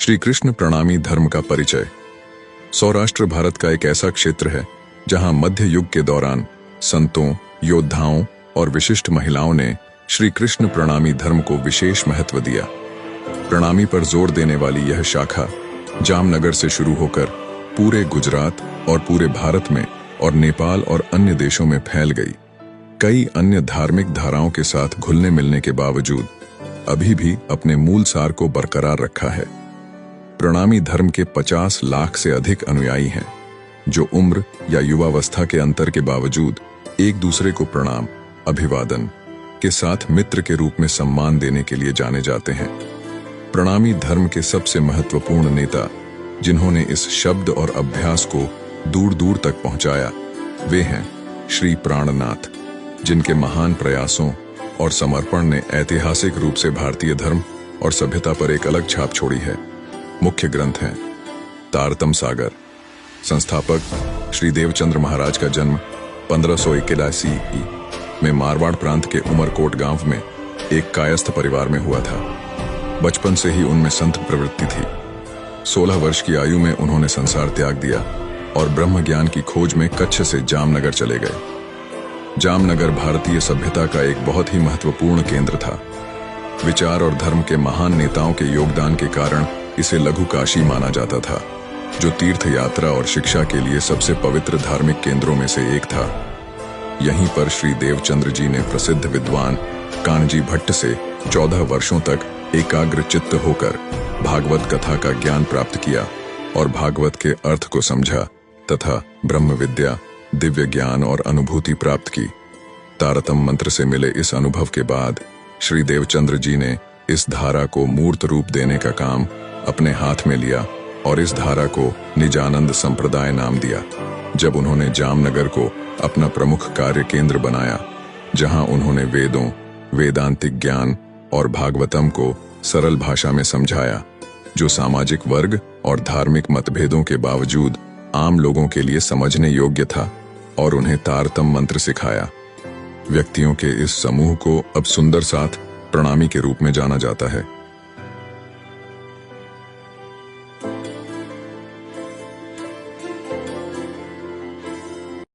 श्री कृष्ण प्रणामी धर्म का परिचय। सौराष्ट्र भारत का एक ऐसा क्षेत्र है जहां मध्य युग के दौरान संतों, योद्धाओं और विशिष्ट महिलाओं ने श्री कृष्ण प्रणामी धर्म को विशेष महत्व दिया। प्रणामी पर जोर देने वाली यह शाखा जामनगर से शुरू होकर पूरे गुजरात और पूरे भारत में और नेपाल और अन्य देशों में फैल गई। कई अन्य धार्मिक धाराओं के साथ घुलने मिलने के बावजूद अभी भी अपने मूल सार को बरकरार रखा है। प्रणामी धर्म के 50 लाख से अधिक अनुयायी हैं, जो उम्र या युवावस्था के अंतर के बावजूद एक दूसरे को प्रणाम, अभिवादन के साथ मित्र के रूप में सम्मान देने के लिए जाने जाते हैं। प्रणामी धर्म के सबसे महत्वपूर्ण नेता जिन्होंने इस शब्द और अभ्यास को दूर दूर तक पहुंचाया, वे हैं श्री प्राणनाथ, जिनके महान प्रयासों और समर्पण ने ऐतिहासिक रूप से भारतीय धर्म और सभ्यता पर एक अलग छाप छोड़ी है। मुख्य ग्रंथ हैं तारतम सागर। संस्थापक श्री देवचंद्र महाराज का जन्म 1581 में मारवाड़ प्रांत के उमरकोट गांव में एक कायस्थ परिवार में हुआ था। बचपन से ही उनमें संत प्रवृत्ति थी। 16 वर्ष की आयु में उन्होंने संसार त्याग दिया और ब्रह्म ज्ञान की खोज में कच्छ से जामनगर चले गए। जामनगर भारतीय सभ्यता का एक बहुत ही महत्वपूर्ण केंद्र था। विचार और धर्म के महान नेताओं के योगदान के कारण इसे लघु काशी माना जाता था, जो तीर्थ यात्रा और शिक्षा के लिए सबसे पवित्र धार्मिक केंद्रों में से एक था। यहीं पर श्री देवचंद्र जी ने प्रसिद्ध विद्वान कानजी भट्ट से 14 वर्षों तक एकाग्र चित्त होकर भागवत कथा का ज्ञान प्राप्त किया और भागवत के अर्थ को समझा तथा ब्रह्म विद्या, दिव्य ज्ञान और अनुभूति प्राप्त की। तारतम मंत्र से मिले इस अनुभव के बाद श्री देवचंद्र जी ने इस धारा को मूर्त रूप देने का काम अपने हाथ में लिया और इस धारा को निजानंद संप्रदाय नाम दिया। जब उन्होंने जामनगर को अपना प्रमुख कार्य केंद्र बनाया, जहां उन्होंने वेदों, वेदांतिक ज्ञान और भागवतम को सरल भाषा में समझाया, जो सामाजिक वर्ग और धार्मिक मतभेदों के बावजूद आम लोगों के लिए समझने योग्य था, और उन्हें तारतम मंत्र सिखाया। व्यक्तियों के इस समूह को अब सुंदर साथ प्रणामी के रूप में जाना जाता है।